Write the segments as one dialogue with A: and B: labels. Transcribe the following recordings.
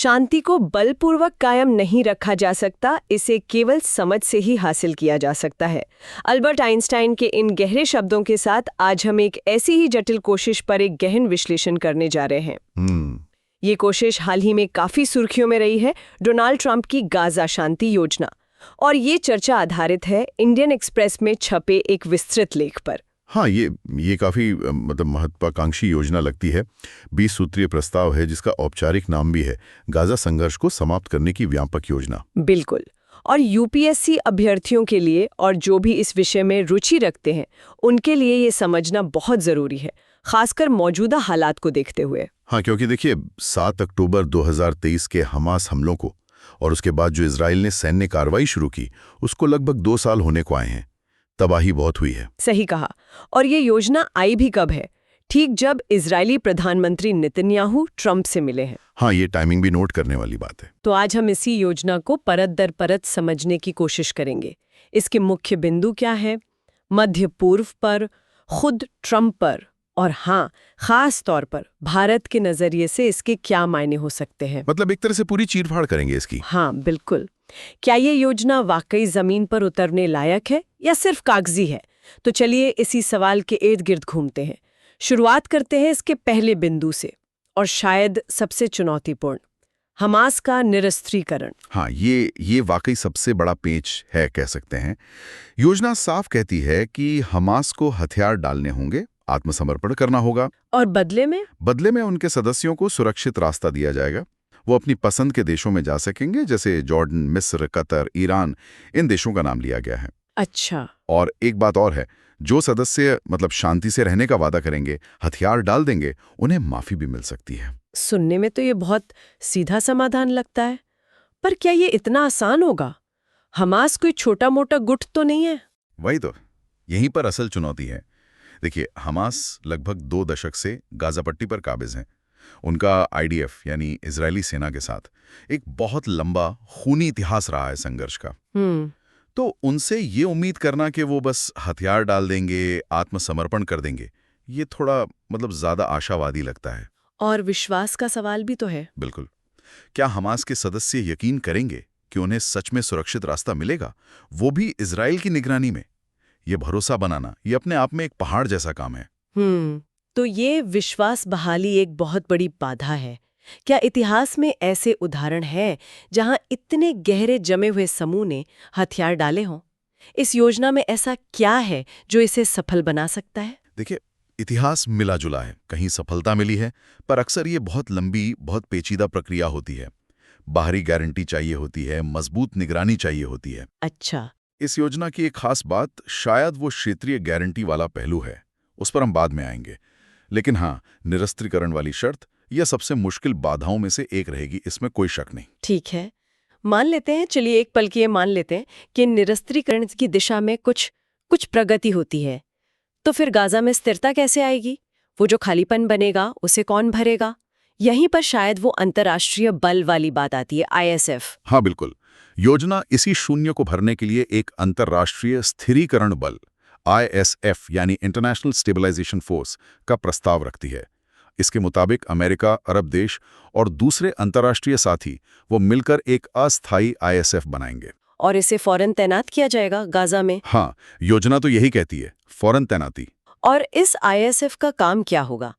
A: शांति को बलपूर्वक कायम नहीं रखा जा सकता, इसे केवल समझ से ही हासिल किया जा सकता है। अल्बर्ट आइंस्टाइन के इन गहरे शब्दों के साथ आज हम एक ऐसी ही जटिल कोशिश पर एक गहन विश्लेषण करने जा रहे हैं। ये कोशिश हाल ही में काफी सुर्खियों में रही है, डोनाल्ड ट्रंप की गाजा शांति योजना। और ये चर्चा आधारित है इंडियन एक्सप्रेस में छपे एक विस्तृत लेख पर।
B: हाँ, ये काफ़ी महत्वाकांक्षी योजना लगती है। 20 सूत्रीय प्रस्ताव है जिसका औपचारिक नाम भी है गाजा संघर्ष को समाप्त करने की व्यापक योजना।
A: बिल्कुल। और यूपीएससी अभ्यर्थियों के लिए और जो भी इस विषय में रुचि रखते हैं उनके लिए ये समझना बहुत ज़रूरी है, खासकर मौजूदा हालात को देखते हुए।
B: हाँ, क्योंकि देखिए 7 अक्टूबर 2023 के हमास हमलों को और उसके बाद जो इजराइल ने सैन्य कार्रवाई शुरू की उसको लगभग 2 साल होने को आए हैं। तबाही बहुत हुई है।
A: सही कहा। और ये योजना आई भी कब है? ठीक जब इजरायली प्रधानमंत्री नेतन्याहू ट्रंप से मिले हैं।
B: हाँ, ये टाइमिंग भी नोट करने वाली बात है।
A: तो आज हम इसी योजना को परत दर परत समझने की कोशिश करेंगे। इसके मुख्य बिंदु क्या है, मध्य पूर्व पर, खुद ट्रंप पर, और हाँ, खास तौर पर भारत के नजरिए से इसके क्या मायने हो सकते हैं।
B: मतलब एक तरह से पूरी चीरफाड़ करेंगे इसकी।
A: हाँ, बिल्कुल। क्या ये योजना वाकई जमीन पर उतरने लायक है या सिर्फ कागजी है? तो चलिए इसी सवाल के इर्द गिर्द घूमते हैं। शुरुआत करते हैं इसके पहले बिंदु से, और शायद सबसे चुनौतीपूर्ण, हमास का निरस्त्रीकरण।
B: हाँ, ये वाकई सबसे बड़ा पेच है, कह सकते हैं। योजना साफ कहती है कि हमास को हथियार डालने होंगे, आत्मसमर्पण करना होगा,
A: और बदले में उनके सदस्यों को सुरक्षित रास्ता दिया जाएगा। वो अपनी पसंद के देशों में जा सकेंगे, जैसे जॉर्डन, मिस्र, कतर, ईरान, इन देशों का नाम लिया गया है। अच्छा।
B: और एक बात और है, जो सदस्य शांति से रहने का वादा करेंगे, हथियार डाल देंगे, उन्हें माफी भी मिल सकती है।
A: सुनने में तो ये बहुत सीधा समाधान लगता है, पर क्या ये इतना आसान होगा? हमास कोई छोटा मोटा गुट तो नहीं है।
B: वही तो, यहीं पर असल चुनौती है। देखिए, हमास लगभग 2 दशक से गाजा पट्टी पर काबिज हैं। उनका आईडीएफ यानी इजरायली सेना के साथ एक बहुत लंबा खूनी इतिहास रहा है संघर्ष का। तो उनसे ये उम्मीद करना कि वो बस हथियार डाल देंगे, आत्मसमर्पण कर देंगे, ये थोड़ा ज्यादा आशावादी लगता है।
A: और विश्वास का सवाल भी तो है।
B: बिल्कुल। क्या हमास के सदस्य यकीन करेंगे कि उन्हें सच में सुरक्षित रास्ता मिलेगा, वो भी इजराइल की निगरानी में? ये भरोसा बनाना, ये अपने आप में एक पहाड़ जैसा काम है।
A: तो ये विश्वास बहाली एक बहुत बड़ी बाधा है। क्या इतिहास में ऐसे उदाहरण हैं जहां इतने गहरे जमे हुए समूह ने हथियार डाले हों? इस योजना में ऐसा क्या है जो इसे सफल बना सकता है?
B: देखिए, इतिहास मिला जुला है, कहीं सफलता मिली है, पर अक्सर ये बहुत लंबी, बहुत पेचीदा प्रक्रिया होती है। बाहरी गारंटी चाहिए होती है, मजबूत निगरानी चाहिए होती है।
A: अच्छा।
B: इस योजना की एक खास बात शायद वो क्षेत्रीय गारंटी वाला पहलू है, उस पर हम बाद में आएंगे। लेकिन हाँ, निरस्त्रीकरण वाली शर्त यह सबसे मुश्किल बाधाओं में से एक रहेगी, इसमें कोई शक नहीं।
A: ठीक है, मान लेते हैं, चलिए एक पल के लिए मान लेते हैं कि निरस्त्रीकरण की दिशा में कुछ प्रगति होती है। तो फिर गाजा में स्थिरता कैसे आएगी? वो जो खालीपन बनेगा उसे कौन भरेगा? यहीं पर शायद वो अंतर्राष्ट्रीय बल वाली बात आती है, आईएसएफ।
B: हाँ बिल्कुल, योजना इसी शून्य को भरने के लिए एक अंतर्राष्ट्रीय स्थिरीकरण बल ISF यानी इंटरनेशनल स्टेबलाइजेशन फोर्स का प्रस्ताव रखती है। इसके मुताबिक अमेरिका, अरब देश और दूसरे अंतर्राष्ट्रीय साथी वो मिलकर एक अस्थायी ISF बनाएंगे।
A: और इसे फौरन तैनात किया जाएगा गाजा में?
B: हाँ, योजना तो यही कहती है, फौरन तैनाती।
A: और इस ISF का काम क्या होगा?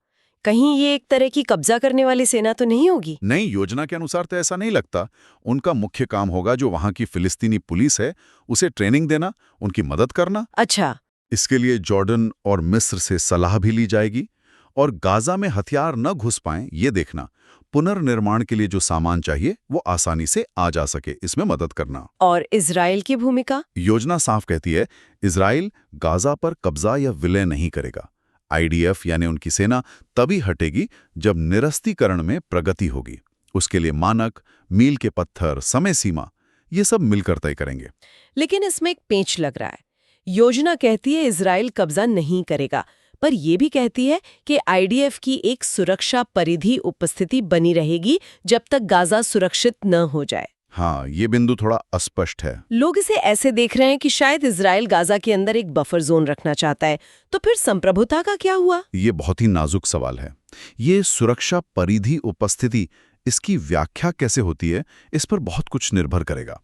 A: कहीं ये एक तरह की कब्जा करने वाली सेना तो नहीं होगी?
B: नहीं, योजना के अनुसार तो ऐसा नहीं लगता। उनका मुख्य काम होगा जो वहां की फिलिस्तीनी पुलिस है उसे ट्रेनिंग देना, उनकी मदद करना।
A: अच्छा।
B: इसके लिए जॉर्डन और मिस्र से सलाह भी ली जाएगी, और गाजा में हथियार न घुस पाएं ये देखना, पुनर्निर्माण के लिए जो सामान चाहिए वो आसानी से आ जा सके, इसमें मदद करना।
A: और इजराइल की भूमिका?
B: योजना साफ कहती है, इजराइल गाजा पर कब्जा या विलय नहीं करेगा। IDF यानी उनकी सेना तभी हटेगी जब निरस्तीकरण में प्रगति होगी। उसके लिए मानक, मील के पत्थर, समय सीमा, ये सब मिलकर तय करेंगे।
A: लेकिन इसमें एक पेंच लग रहा है। योजना कहती है इजराइल कब्जा नहीं करेगा, पर यह भी कहती है कि IDF की एक सुरक्षा परिधि उपस्थिति बनी रहेगी जब तक गाजा सुरक्षित न हो जाए।
B: हाँ, ये बिंदु थोड़ा अस्पष्ट है।
A: लोग इसे ऐसे देख रहे हैं कि शायद इजराइल गाजा के अंदर एक बफर जोन रखना चाहता है। तो फिर संप्रभुता का क्या हुआ?
B: ये बहुत ही नाजुक सवाल है। ये सुरक्षा परिधि उपस्थिति इसकी व्याख्या कैसे होती है, इस पर बहुत कुछ निर्भर करेगा।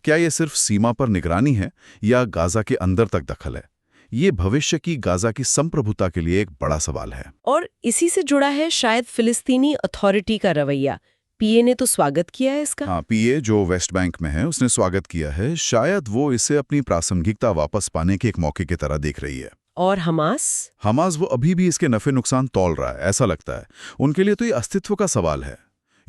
B: क्या ये सिर्फ सीमा पर निगरानी है या गाजा के अंदर तक दखल है? ये भविष्य की गाजा की संप्रभुता के लिए एक बड़ा सवाल है।
A: और इसी से जुड़ा है शायद फिलिस्तीनी अथॉरिटी का रवैया। पीए ने तो स्वागत किया है इसका।
B: हाँ, पीए जो वेस्ट बैंक में है उसने स्वागत किया है। शायद वो इसे अपनी प्रासंगिकता वापस पाने के एक मौके की तरह देख रही है।
A: और हमास
B: वो अभी भी इसके नफे नुकसान तौल रहा है, ऐसा लगता है। उनके लिए तो ये अस्तित्व का सवाल है।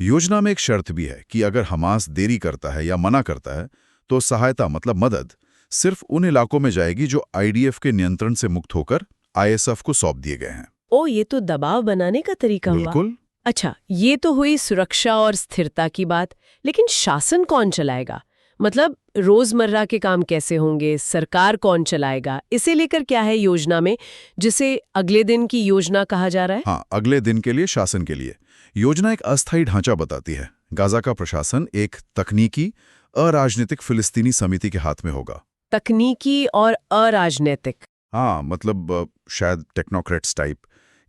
B: योजना में एक शर्त भी है कि अगर हमास देरी करता है या मना करता है तो सहायता मतलब मदद सिर्फ उन इलाकों में जाएगी जो आईडीएफ के नियंत्रण से मुक्त होकर आईएसएफ को सौंप दिए गए हैं।
A: ओ, ये तो दबाव बनाने का तरीका हुआ।
B: बिल्कुल।
A: अच्छा, ये तो हुई सुरक्षा और स्थिरता की बात, लेकिन शासन कौन चलाएगा? मतलब रोजमर्रा के काम कैसे होंगे, सरकार कौन चलाएगा? इसे लेकर क्या है योजना में, जिसे अगले दिन की योजना कहा जा रहा है?
B: हाँ, अगले दिन के लिए, शासन के लिए योजना एक अस्थायी ढांचा बताती है। गाजा का प्रशासन एक तकनीकी अराजनीतिक फिलिस्तीनी समिति के हाथ में होगा।
A: तकनीकी और अराजनीतिक?
B: हाँ, मतलब शायद टेक्नोक्रेट्स टाइप।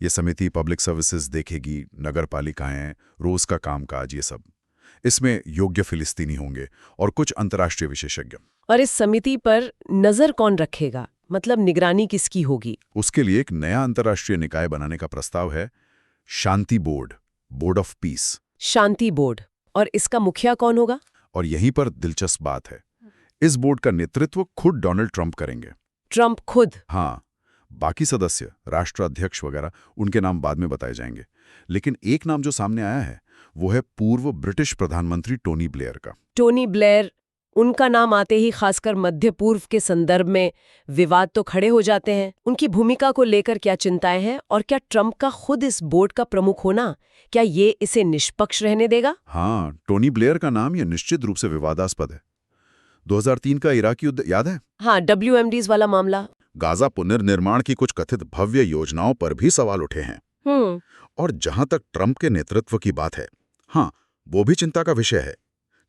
B: ये समिति पब्लिक सर्विसेज देखेगी, नगर पालिकाएं, रोज का कामकाज, ये सब। इसमें योग्य फिलिस्तीनी होंगे और कुछ अंतर्राष्ट्रीय विशेषज्ञ।
A: और इस समिति पर नजर कौन रखेगा? मतलब निगरानी किसकी होगी?
B: उसके लिए एक नया अंतर्राष्ट्रीय निकाय बनाने का प्रस्ताव है, शांति बोर्ड, बोर्ड ऑफ पीस।
A: शांति बोर्ड। और इसका मुखिया कौन होगा?
B: और यहीं पर दिलचस्प बात है, इस बोर्ड का नेतृत्व खुद डोनाल्ड ट्रंप करेंगे।
A: ट्रंप खुद?
B: हाँ, बाकी सदस्य, राष्ट्राध्यक्ष वगैरह, उनके नाम बाद में बताए जाएंगे। लेकिन एक नाम जो सामने आया है वो है पूर्व ब्रिटिश प्रधानमंत्री टोनी ब्लेयर का।
A: टोनी ब्लेयर, उनका नाम आते ही खासकर मध्य पूर्व के संदर्भ में विवाद तो खड़े हो जाते हैं। उनकी भूमिका को लेकर क्या चिंताएं हैं, और क्या ट्रंप का खुद इस बोर्ड का प्रमुख होना, क्या ये इसे निष्पक्ष रहने देगा?
B: हाँ, टोनी ब्लेयर का नाम यह निश्चित रूप से विवादास्पद है। 2003 का इराकी युद्ध याद है?
A: हाँ, WMDs वाला मामला।
B: गाजा पुनर्निर्माण की कुछ कथित भव्य योजनाओं पर भी सवाल उठे हैं। और जहां तक ट्रंप के नेतृत्व की बात है, हाँ, वो भी चिंता का विषय है।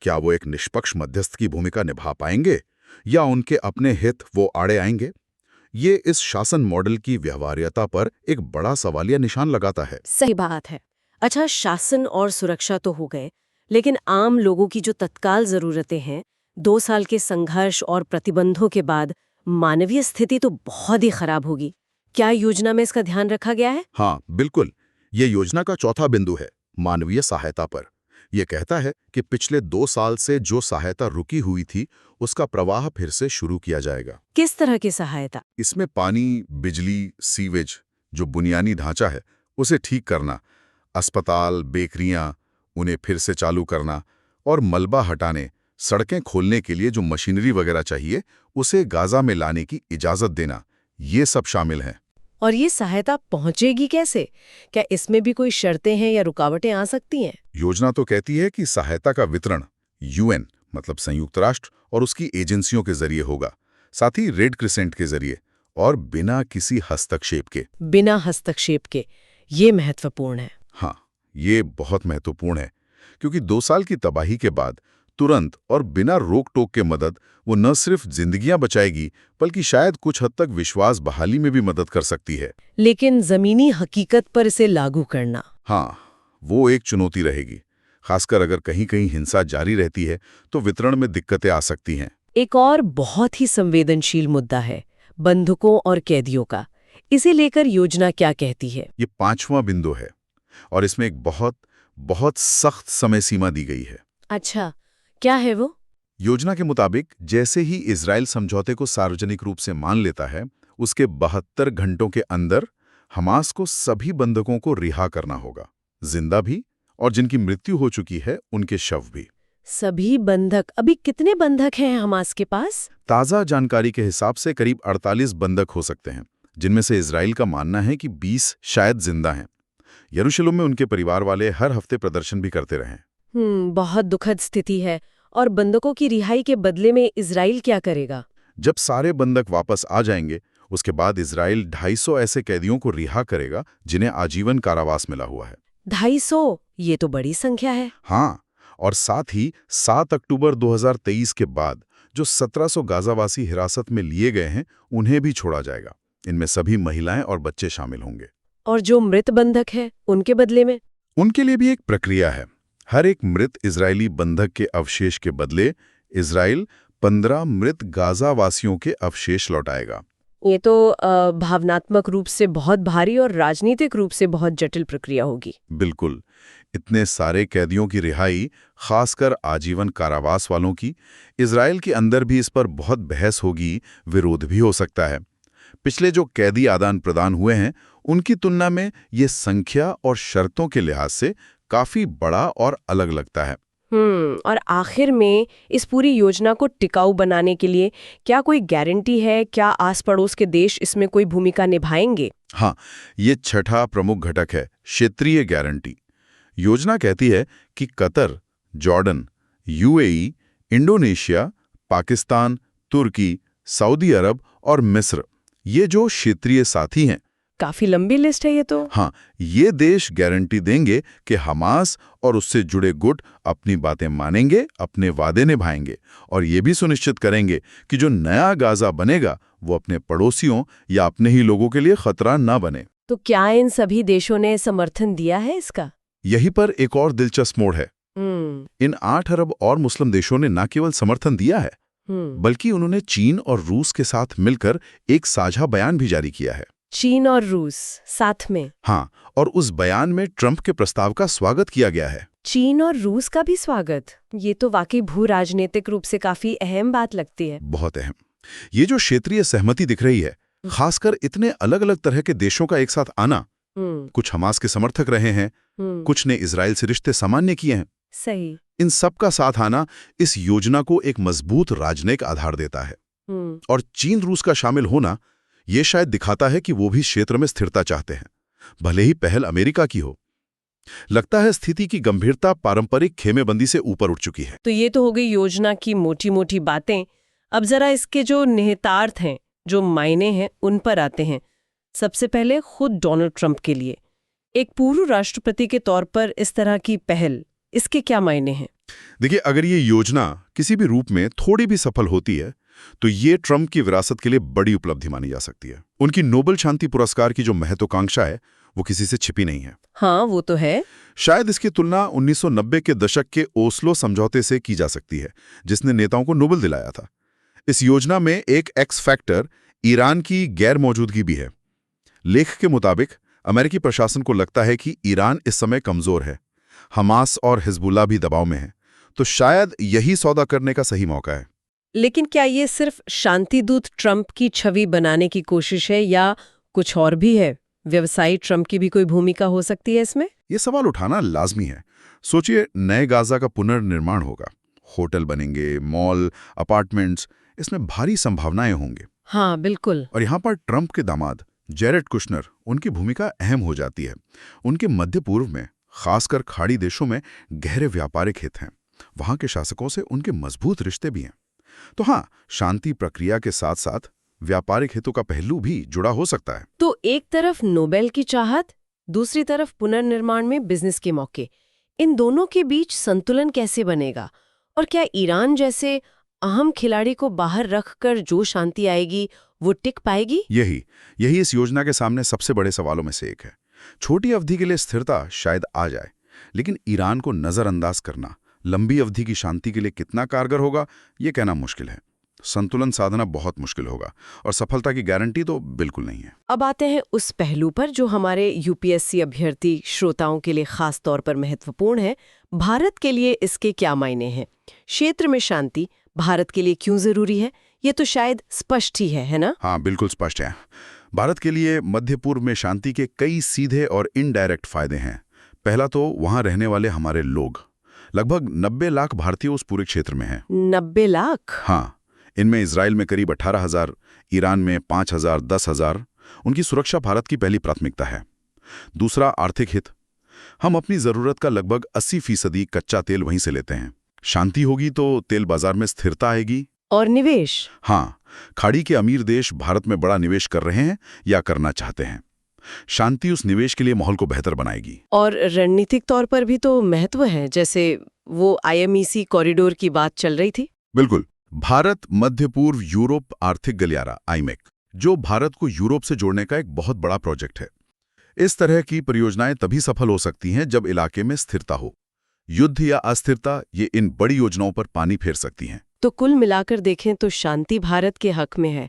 B: क्या वो एक निष्पक्ष मध्यस्थ की भूमिका निभा पाएंगे या उनके अपने हित वो आड़े आएंगे? ये इस शासन मॉडल की व्यवहार्यता पर एक बड़ा सवालिया निशान लगाता है।
A: सही बात है। अच्छा, शासन और सुरक्षा तो हो गए, लेकिन आम लोगों की जो तत्काल जरूरतें हैं, 2 साल के संघर्ष और प्रतिबंधों के बाद मानवीय स्थिति तो बहुत ही खराब होगी। क्या योजना में इसका ध्यान रखा गया है?
B: हाँ, बिल्कुल। ये योजना का चौथा बिंदु है, मानवीय सहायता पर। यह कहता है कि पिछले 2 साल से जो सहायता रुकी हुई थी उसका प्रवाह फिर से शुरू किया जाएगा।
A: किस तरह की सहायता?
B: इसमें पानी, बिजली, सीवेज, जो बुनियादी ढांचा है उसे ठीक करना, अस्पताल, बेकरियां, उन्हें फिर से चालू करना, और मलबा हटाने, सड़कें खोलने के लिए जो मशीनरी वगैरह चाहिए उसे गाजा में लाने की इजाजत देना, ये सब शामिल हैं।
A: और ये सहायता पहुंचेगी कैसे? क्या इसमें भी कोई शर्तें हैं या रुकावटें आ सकती हैं?
B: योजना तो कहती है कि सहायता का वितरण यूएन मतलब संयुक्त राष्ट्र और उसकी एजेंसियों के जरिए होगा, साथ ही रेड क्रिसेंट के जरिए, और बिना किसी हस्तक्षेप के।
A: बिना हस्तक्षेप के, ये महत्वपूर्ण है।
B: हाँ, ये बहुत महत्वपूर्ण है, क्योंकि 2 साल की तबाही के बाद तुरंत और बिना रोक टोक के मदद वो न सिर्फ जिंदगियां बचाएगी बल्कि शायद कुछ हद तक विश्वास बहाली में भी मदद कर सकती है।
A: लेकिन जमीनी हकीकत पर इसे लागू करना,
B: हाँ, वो एक चुनौती रहेगी। खासकर अगर कहीं कहीं हिंसा जारी रहती है तो वितरण में दिक्कतें आ सकती हैं।
A: एक और बहुत ही संवेदनशील मुद्दा है बंधकों और कैदियों का। इसे लेकर योजना क्या कहती है?
B: ये 5वां बिंदु है और इसमें एक बहुत सख्त समय सीमा दी गई है।
A: अच्छा, क्या है वो?
B: योजना के मुताबिक जैसे ही इजराइल समझौते को सार्वजनिक रूप से मान लेता है, उसके 72 घंटों के अंदर हमास को सभी बंधकों को रिहा करना होगा, जिंदा भी और जिनकी मृत्यु हो चुकी है उनके शव भी।
A: सभी बंधक? अभी कितने बंधक हैं हमास के पास?
B: ताज़ा जानकारी के हिसाब से करीब 48 बंधक हो सकते हैं, जिनमें से इजराइल का मानना है कि 20 शायद जिंदा हैं। यरूशलेम में उनके परिवार वाले हर हफ्ते प्रदर्शन भी करते रहे।
A: बहुत दुखद स्थिति है। और बंधकों की रिहाई के बदले में इजराइल क्या करेगा?
B: जब सारे बंधक वापस आ जाएंगे, उसके बाद इजराइल 250 ऐसे कैदियों को रिहा करेगा जिन्हें आजीवन कारावास मिला हुआ है।
A: 250? ये तो बड़ी संख्या है।
B: हाँ, और साथ ही 7 अक्टूबर 2023 के बाद जो 1700 गाजावासी हिरासत में लिए गए हैं उन्हें भी छोड़ा जाएगा। इनमें सभी महिलाएं और बच्चे शामिल होंगे।
A: और जो मृत बंधक है उनके बदले में?
B: उनके लिए भी एक प्रक्रिया है। हर एक मृत इजरायली बंधक के अवशेष के बदले इजराइल 15 मृत गाजा वासियों के अवशेष लौटाएगा।
A: ये तो भावनात्मक रूप से बहुत भारी और राजनीतिक रूप से बहुत जटिल प्रक्रिया होगी।
B: बिल्कुल। इतने सारे कैदियों की रिहाई, खासकर आजीवन कारावास वालों की, इजराइल के अंदर भी इस पर बहुत बहस होगी, विरोध भी हो सकता है। पिछले जो कैदी आदान प्रदान हुए हैं उनकी तुलना में ये संख्या और शर्तों के लिहाज से काफी बड़ा और अलग लगता है।
A: और आखिर में इस पूरी योजना को टिकाऊ बनाने के लिए क्या कोई गारंटी है? क्या आस पड़ोस के देश इसमें कोई भूमिका निभाएंगे?
B: हाँ, ये छठा प्रमुख घटक है, क्षेत्रीय गारंटी। योजना कहती है कि Qatar, Jordan, UAE, Indonesia, Pakistan, तुर्की, सऊदी अरब और मिस्र, ये जो क्षेत्रीय साथी हैं,
A: काफी लंबी लिस्ट है ये तो।
B: हाँ, ये देश गारंटी देंगे कि हमास और उससे जुड़े गुट अपनी बातें मानेंगे, अपने वादे निभाएंगे और ये भी सुनिश्चित करेंगे कि जो नया गाजा बनेगा वो अपने पड़ोसियों या अपने ही लोगों के लिए खतरा ना बने।
A: तो क्या इन सभी देशों ने समर्थन दिया है इसका?
B: यहीं पर एक और दिलचस्प मोड़ है। इन 8 अरब और मुस्लिम देशों ने न केवल समर्थन दिया है, बल्कि उन्होंने चीन और रूस के साथ मिलकर एक साझा बयान भी जारी किया है।
A: चीन और रूस साथ में?
B: हाँ, और उस बयान में ट्रंप के प्रस्ताव का स्वागत किया गया है।
A: चीन और रूस का भी स्वागत? ये तो वाकई भू राजनीतिक रूप से काफी अहम बात लगती है।
B: बहुत अहम। ये जो क्षेत्रीय सहमति दिख रही है, खासकर इतने अलग अलग तरह के देशों का एक साथ आना, कुछ हमास के समर्थक रहे हैं, कुछ ने इजराइल से रिश्ते सामान्य किए हैं।
A: सही।
B: इन सब का साथ आना इस योजना को एक मजबूत राजनयिक आधार देता है। और चीन रूस का शामिल होना ये शायद दिखाता है कि वो भी क्षेत्र में स्थिरता चाहते हैं, भले ही पहल अमेरिका की हो। लगता है स्थिति की गंभीरता पारंपरिक खेमेबंदी से ऊपर उठ चुकी है।
A: तो ये तो हो गई योजना की मोटी मोटी बातें। अब जरा इसके जो निहितार्थ हैं, जो मायने हैं, उन पर आते हैं। सबसे पहले खुद डोनाल्ड ट्रंप के लिए एक पूर्व राष्ट्रपति के तौर पर इस तरह की पहल, इसके क्या मायने हैं?
B: देखिए, अगर ये योजना किसी भी रूप में थोड़ी भी सफल होती है तो ये ट्रंप की विरासत के लिए बड़ी उपलब्धि मानी जा सकती है। उनकी नोबेल शांति पुरस्कार की जो महत्वाकांक्षा है वो किसी से छिपी नहीं है।
A: हाँ, वो तो है।
B: शायद इसकी तुलना 1990 के दशक के ओस्लो समझौते से की जा सकती है, जिसने नेताओं को नोबेल दिलाया था। इस योजना में एक एक्स फैक्टर ईरान की गैर मौजूदगी भी है। लेख के मुताबिक अमेरिकी प्रशासन को लगता है कि ईरान इस समय कमजोर है, हमास और हिजबुल्लाह भी दबाव में है, तो शायद यही सौदा करने का सही मौका है।
A: लेकिन क्या ये सिर्फ शांतिदूत ट्रंप की छवि बनाने की कोशिश है या कुछ और भी है? व्यवसायी ट्रंप की भी कोई भूमिका हो सकती है इसमें?
B: ये सवाल उठाना लाजमी है। सोचिए, नए गाजा का पुनर्निर्माण होगा, होटल बनेंगे, मॉल, अपार्टमेंट्स, इसमें भारी संभावनाएं होंगी।
A: हाँ, बिल्कुल।
B: और यहाँ पर ट्रंप के दामाद जेरेड कुशनर, उनकी भूमिका अहम हो जाती है। उनके मध्य पूर्व में, खासकर खाड़ी देशों में गहरे व्यापारिक हित हैं। वहां के शासकों से उनके मजबूत रिश्ते भी हैं। तो हाँ, शांति प्रक्रिया के साथ साथ व्यापारिक हितों का पहलू भी जुड़ा हो सकता है।
A: तो एक तरफ नोबेल की चाहत, दूसरी तरफ पुनर्निर्माण में बिजनेस के मौके, इन दोनों के बीच संतुलन कैसे बनेगा? और क्या ईरान जैसे अहम खिलाड़ी को बाहर रखकर जो शांति आएगी वो टिक पाएगी?
B: यही इस योजना के सामने सबसे बड़े सवालों में से एक है। छोटी अवधि के लिए स्थिरता शायद आ जाए, लेकिन ईरान को नजरअंदाज करना लंबी अवधि की शांति के लिए कितना कारगर होगा, ये कहना मुश्किल है। संतुलन साधना बहुत मुश्किल होगा और सफलता की गारंटी तो बिल्कुल नहीं है।
A: अब आते हैं उस पहलू पर जो हमारे यूपीएससी अभ्यर्थी श्रोताओं के लिए खास तौर पर महत्वपूर्ण है। भारत के लिए इसके क्या मायने हैं? क्षेत्र में शांति भारत के लिए क्यों जरूरी है? ये तो शायद स्पष्ट ही है ना?
B: हाँ, बिल्कुल स्पष्ट है। भारत के लिए मध्य पूर्व में शांति के कई सीधे और इनडायरेक्ट फायदे हैं। पहला तो वहां रहने वाले हमारे लोग, लगभग 90 लाख भारतीय उस पूरे क्षेत्र में हैं।
A: 90 लाख?
B: हाँ, इनमें इजराइल में करीब 18,000, ईरान में 5,000, 10,000। उनकी सुरक्षा भारत की पहली प्राथमिकता है। दूसरा, आर्थिक हित। हम अपनी जरूरत का लगभग 80% कच्चा तेल वहीं से लेते हैं। शांति होगी तो तेल बाजार में स्थिरता आएगी।
A: और निवेश?
B: हाँ, खाड़ी के अमीर देश भारत में बड़ा निवेश कर रहे हैं या करना चाहते हैं। शांति उस निवेश के लिए माहौल को बेहतर बनाएगी। और
A: रणनीतिक तौर पर भी तो महत्व है, जैसे वो IMEC कॉरिडोर की बात चल रही थी।
B: बिल्कुल। भारत मध्य पूर्व यूरोप आर्थिक गलियारा IMEC, जो भारत को यूरोप से जोड़ने का एक बहुत बड़ा प्रोजेक्ट है। इस तरह की परियोजनाएं तभी सफल हो सकती हैं जब इलाके में स्थिरता हो, युद्ध या अस्थिरता ये इन बड़ी योजनाओं पर पानी फेर सकती हैं।
A: तो कुल मिलाकर देखें तो शांति भारत के हक में है,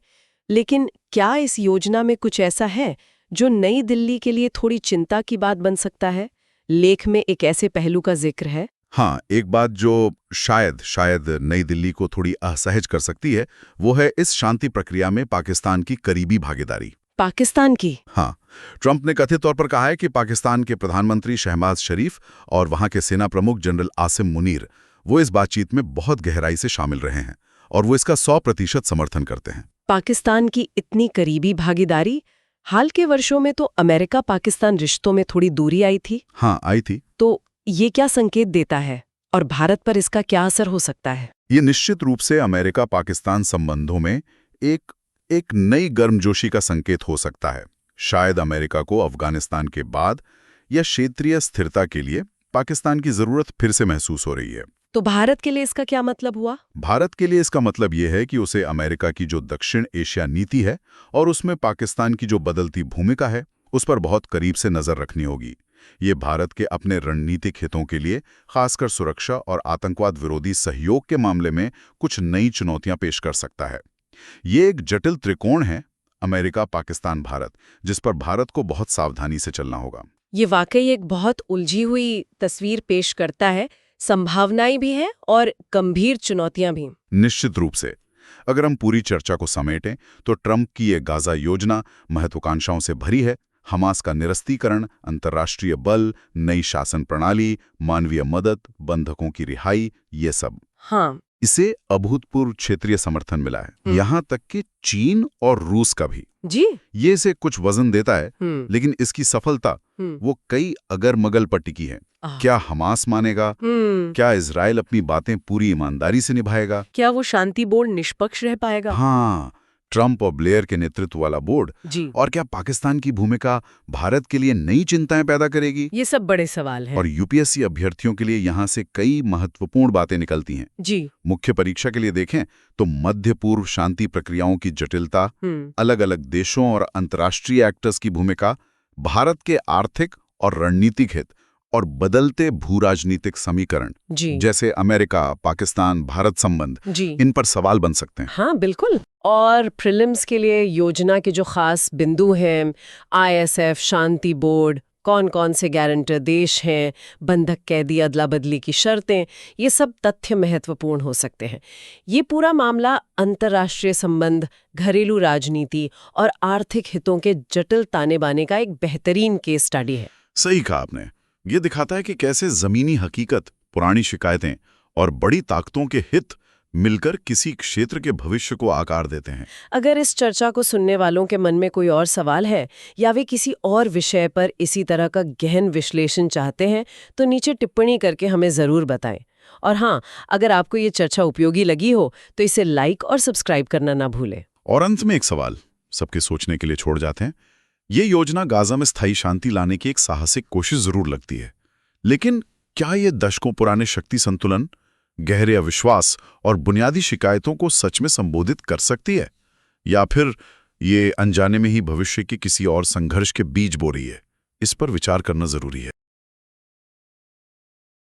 A: लेकिन क्या इस योजना में कुछ ऐसा है जो नई दिल्ली के लिए थोड़ी चिंता की बात बन सकता है? लेख में एक ऐसे पहलू का जिक्र है।
B: हाँ, एक बात जो शायद नई दिल्ली को थोड़ी असहज कर सकती है, वो है इस शांति प्रक्रिया में पाकिस्तान की करीबी भागीदारी।
A: पाकिस्तान की?
B: हाँ, ट्रंप ने कथित तौर पर कहा है कि पाकिस्तान के प्रधानमंत्री शहबाज शरीफ और वहां के सेना प्रमुख जनरल आसिम मुनीर वो इस बातचीत में बहुत गहराई से शामिल रहे हैं और वो इसका 100% समर्थन करते हैं।
A: पाकिस्तान की इतनी करीबी भागीदारी? हाल के वर्षों में तो अमेरिका पाकिस्तान रिश्तों में थोड़ी दूरी आई थी।
B: हाँ, आई थी।
A: तो ये क्या संकेत देता है और भारत पर इसका क्या असर हो सकता है?
B: ये निश्चित रूप से अमेरिका पाकिस्तान संबंधों में एक नई गर्मजोशी का संकेत हो सकता है। शायद अमेरिका को अफगानिस्तान के बाद या क्षेत्रीय स्थिरता के लिए पाकिस्तान की जरूरत फिर से महसूस हो रही है।
A: तो भारत के लिए इसका क्या मतलब हुआ?
B: भारत के लिए इसका मतलब ये है कि उसे अमेरिका की जो दक्षिण एशिया नीति है और उसमें पाकिस्तान की जो बदलती भूमिका है, उस पर बहुत करीब से नजर रखनी होगी। ये भारत के अपने रणनीतिक हितों के लिए, खासकर सुरक्षा और आतंकवाद विरोधी सहयोग के मामले में कुछ नई चुनौतियां पेश कर सकता है। ये एक जटिल त्रिकोण है, अमेरिका, पाकिस्तान, भारत, जिस पर भारत को बहुत सावधानी से चलना होगा।
A: ये वाकई एक बहुत उलझी हुई तस्वीर पेश करता है। संभावनाएं भी हैं और गंभीर चुनौतियां भी।
B: निश्चित रूप से। अगर हम पूरी चर्चा को समेटें तो ट्रंप की ये गाजा योजना महत्वाकांक्षाओं से भरी है। हमास का निरस्तीकरण, अंतर्राष्ट्रीय बल, नई शासन प्रणाली, मानवीय मदद, बंधकों की रिहाई, ये सब।
A: हाँ,
B: इसे अभूतपूर्व क्षेत्रीय समर्थन मिला है, यहाँ तक कि चीन और रूस का भी।
A: जी।
B: ये इसे कुछ वजन देता है, लेकिन इसकी सफलता वो कई अगर मगल पर टिकी है। क्या हमास मानेगा? क्या इजराइल अपनी बातें पूरी ईमानदारी से निभाएगा?
A: क्या वो शांति बोर्ड निष्पक्ष रह पाएगा?
B: हाँ, ट्रंप और ब्लेयर के नेतृत्व वाला बोर्ड।
A: जी।
B: और क्या पाकिस्तान की भूमिका भारत के लिए नई चिंताएं पैदा करेगी?
A: ये सब बड़े सवाल हैं।
B: और यूपीएससी अभ्यर्थियों के लिए यहाँ से कई महत्वपूर्ण बातें निकलती हैं।
A: जी।
B: मुख्य परीक्षा के लिए देखें तो मध्य पूर्व शांति प्रक्रियाओं की जटिलता, अलग अलग देशों और अंतर्राष्ट्रीय एक्टर्स की भूमिका, भारत के आर्थिक और रणनीतिक हित और बदलते भू-राजनीतिक समीकरण, जैसे अमेरिका, पाकिस्तान, भारत संबंध, इन पर सवाल बन सकते हैं।
A: हाँ, बिल्कुल। और प्रीलिम्स के लिए योजना के जो खास बिंदु हैं, आईएसएफ, शांति बोर्ड, कौन-कौन से गारंटर देश हैं, बंधक कैदी अदला बदली की शर्तें, ये सब तथ्य महत्वपूर्ण हो सकते हैं। ये पूरा मामला अंतर्राष्ट्रीय संबंध, घरेलू राजनीति और आर्थिक हितों के जटिल ताने बाने का एक बेहतरीन केस स्टडी है।
B: सही कहा आपने। ये दिखाता है कि कैसे जमीनी हकीकत, पुरानी शिकायतें और बड़ी ताकतों के हित मिलकर किसी क्षेत्र के भविष्य को आकार देते हैं।
A: अगर इस चर्चा को सुनने वालों के मन में कोई और सवाल है या वे किसी और विषय पर इसी तरह का गहन विश्लेषण चाहते हैं तो नीचे टिप्पणी करके हमें ज़रूर बताएं। और हाँ, अगर आपको ये चर्चा उपयोगी लगी हो तो इसे लाइक और सब्सक्राइब करना ना भूलें।
B: और अंत में एक सवाल सबके सोचने के लिए छोड़ जाते हैं। ये योजना गाजा में स्थायी शांति लाने की एक साहसिक कोशिश जरूर लगती है, लेकिन क्या ये दशकों पुराने शक्ति संतुलन, गहरे अविश्वास और बुनियादी शिकायतों को सच में संबोधित कर सकती है, या फिर ये अनजाने में ही भविष्य के किसी और संघर्ष के बीज बो रही है? इस पर विचार करना जरूरी है।